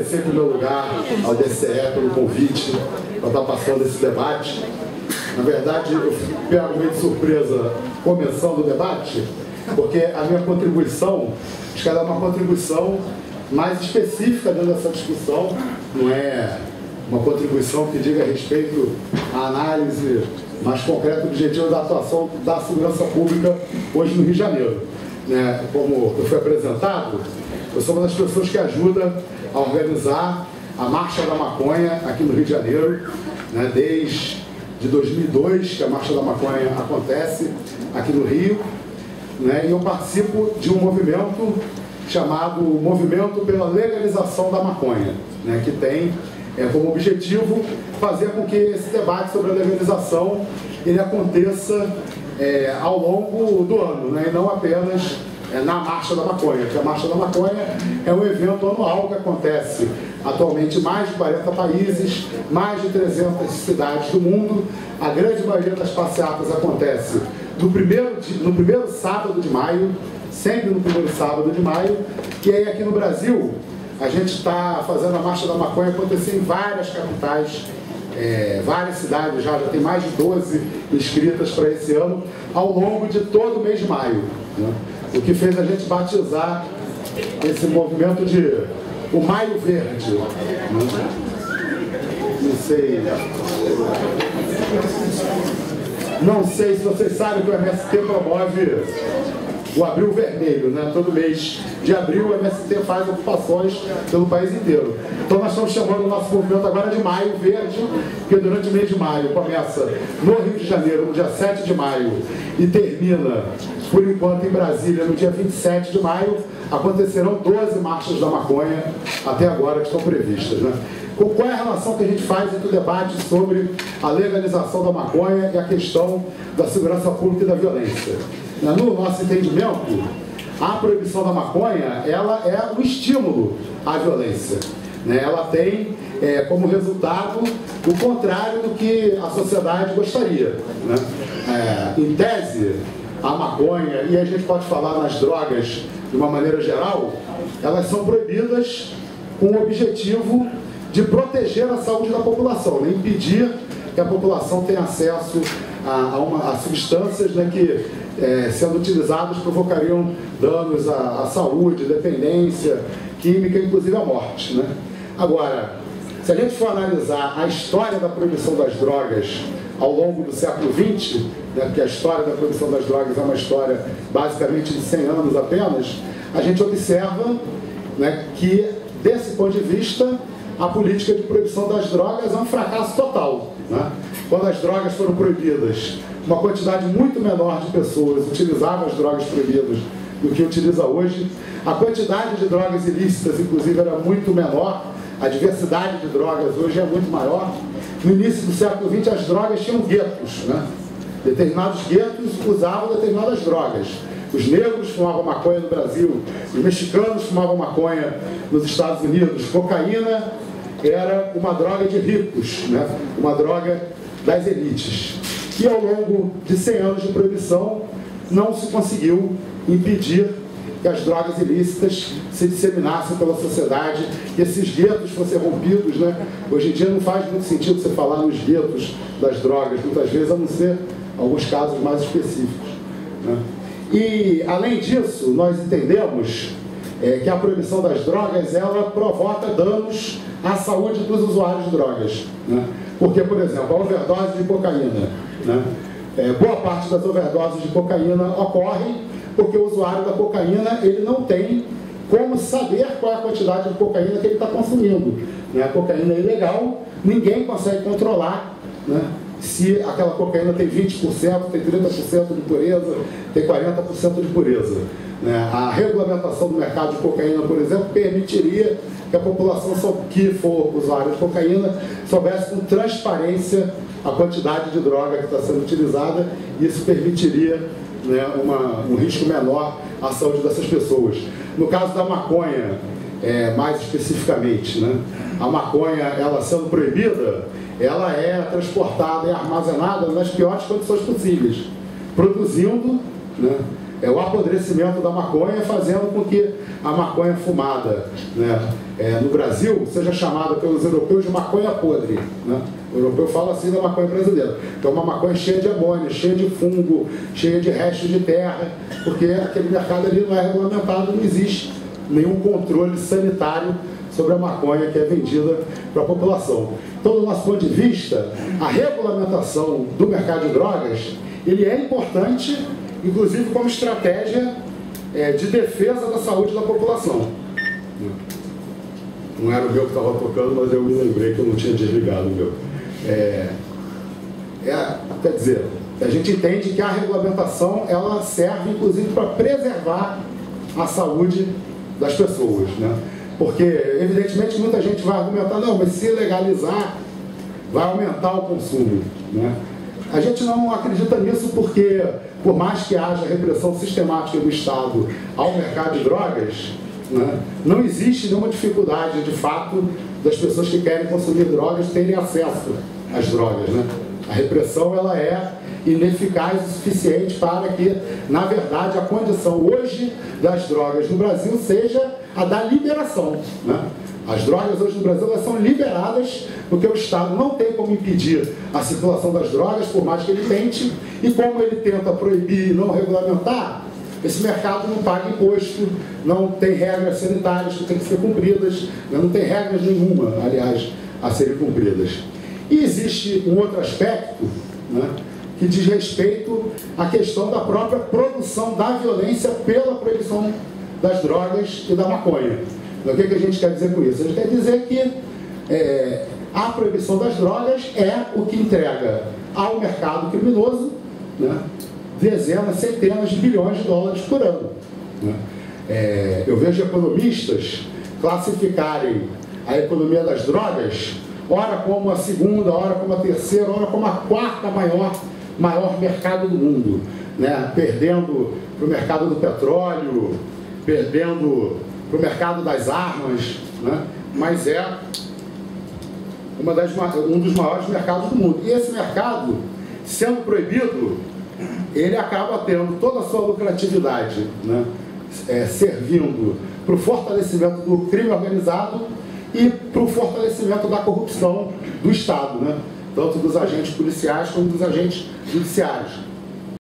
agradecer em primeiro lugar ao DCE pelo convite para estar passando esse debate. Na verdade, eu pego meio de surpresa começando o debate, porque a minha contribuição, acho que ela é uma contribuição mais específica dentro dessa discussão, não é uma contribuição que diga respeito à análise mais concreta e objetiva da atuação da segurança pública hoje no Rio de Janeiro. Como eu fui apresentado, eu sou uma das pessoas que ajuda a organizar a Marcha da Maconha aqui no Rio de Janeiro, desde 2002 que a Marcha da Maconha acontece aqui no Rio, e eu participo de um movimento chamado Movimento pela Legalização da Maconha, que tem como objetivo fazer com que esse debate sobre a legalização ele aconteça ao longo do ano, e não apenas na Marcha da Maconha, porque a Marcha da Maconha é um evento anual que acontece atualmente em mais de 40 países, mais de 300 cidades do mundo. A grande maioria das passeatas acontece no primeiro sábado de maio, sempre no primeiro sábado de maio, e aí aqui no Brasil a gente está fazendo a Marcha da Maconha acontecer em várias capitais, várias cidades, já tem mais de 12 inscritas para esse ano, ao longo de todo o mês de maio. O que fez a gente batizar esse movimento de o Maio Verde. Não sei se vocês sabem que o MST promove o Abril Vermelho, todo mês de abril o MST faz ocupações pelo país inteiro. Então nós estamos chamando o nosso movimento agora de Maio Verde, porque durante o mês de maio começa no Rio de Janeiro, no dia 7 de maio, e termina, por enquanto, em Brasília, no dia 27 de maio, acontecerão 12 marchas da maconha até agora que estão previstas. Qual é a relação que a gente faz entre o debate sobre a legalização da maconha e a questão da segurança pública e da violência? No nosso entendimento, a proibição da maconha ela é um estímulo à violência. Ela tem como resultado o contrário do que a sociedade gostaria. Em tese, a maconha, e a gente pode falar nas drogas de uma maneira geral, elas são proibidas com o objetivo de proteger a saúde da população, impedir que a população tenha acesso a substâncias que, sendo utilizadas, provocariam danos à saúde, dependência química, inclusive a morte. Agora, se a gente for analisar a história da proibição das drogas ao longo do século XX, porque a história da proibição das drogas é uma história basicamente de 100 anos apenas, a gente observa que, desse ponto de vista, a política de proibição das drogas é um fracasso total. Quando as drogas foram proibidas, uma quantidade muito menor de pessoas utilizava as drogas proibidas do que utiliza hoje. A quantidade de drogas ilícitas, inclusive, era muito menor. A diversidade de drogas hoje é muito maior. No início do século XX, as drogas tinham guetos. Determinados guetos usavam determinadas drogas. Os negros fumavam maconha no Brasil, os mexicanos fumavam maconha nos Estados Unidos. Cocaína era uma droga de ricos, uma droga das elites. E ao longo de 100 anos de proibição, não se conseguiu impedir que as drogas ilícitas se disseminassem pela sociedade, que esses guetos fossem rompidos. Hoje em dia não faz muito sentido você falar nos guetos das drogas, muitas vezes, a não ser alguns casos mais específicos. E, além disso, nós entendemos que a proibição das drogas, ela provoca danos à saúde dos usuários de drogas. Porque, por exemplo, a overdose de cocaína, boa parte das overdoses de cocaína ocorrem porque o usuário da cocaína ele não tem como saber qual é a quantidade de cocaína que ele está consumindo. A cocaína é ilegal, ninguém consegue controlar se aquela cocaína tem 20%, tem 30% de pureza, tem 40% de pureza. A regulamentação do mercado de cocaína, por exemplo, permitiria que a população que for usuária de cocaína soubesse com transparência a quantidade de droga que está sendo utilizada, e isso permitiria um risco menor à saúde dessas pessoas. No caso da maconha, mais especificamente, a maconha, ela sendo proibida, ela é transportada e armazenada nas piores condições possíveis, produzindo o apodrecimento da maconha, fazendo com que a maconha fumada, né, no Brasil seja chamada pelos europeus de maconha podre, né? O europeu fala assim da maconha brasileira, que é uma maconha cheia de amônia, cheia de fungo, cheia de restos de terra, porque aquele mercado ali não é regulamentado, não existe nenhum controle sanitário sobre a maconha que é vendida para a população. Então, do nosso ponto de vista, a regulamentação do mercado de drogas, ele é importante, inclusive como estratégia de defesa da saúde da população. Não era o meu que estava tocando, mas eu me lembrei que eu não tinha desligado o meu. Quer dizer, a gente entende que a regulamentação ela serve inclusive para preservar a saúde das pessoas, né? Porque evidentemente muita gente vai argumentar, não, mas se legalizar vai aumentar o consumo, né? A gente não acredita nisso porque, por mais que haja repressão sistemática do Estado ao mercado de drogas, né, não existe nenhuma dificuldade, de fato, das pessoas que querem consumir drogas terem acesso às drogas, né? A repressão ela é ineficaz o suficiente para que, na verdade, a condição hoje das drogas no Brasil seja a da liberação, né? As drogas hoje no Brasil elas são liberadas porque o Estado não tem como impedir a circulação das drogas, por mais que ele tente, e como ele tenta proibir e não regulamentar, esse mercado não paga imposto, não tem regras sanitárias que têm que ser cumpridas, não tem regras nenhuma, aliás, a serem cumpridas. E existe um outro aspecto, né, que diz respeito à questão da própria produção da violência pela proibição das drogas e da maconha. O que a gente quer dizer com isso? A gente quer dizer que a proibição das drogas é o que entrega ao mercado criminoso, né, dezenas, centenas de bilhões de dólares por ano, né? Eu vejo economistas classificarem a economia das drogas, ora como a segunda, ora como a terceira, ora como a quarta maior mercado do mundo, né? Perdendo para o mercado do petróleo, perdendo para o mercado das armas, né? Mas é um dos maiores mercados do mundo. E esse mercado, sendo proibido, ele acaba tendo toda a sua lucratividade, né, servindo para o fortalecimento do crime organizado e para o fortalecimento da corrupção do Estado, né, tanto dos agentes policiais como dos agentes judiciários.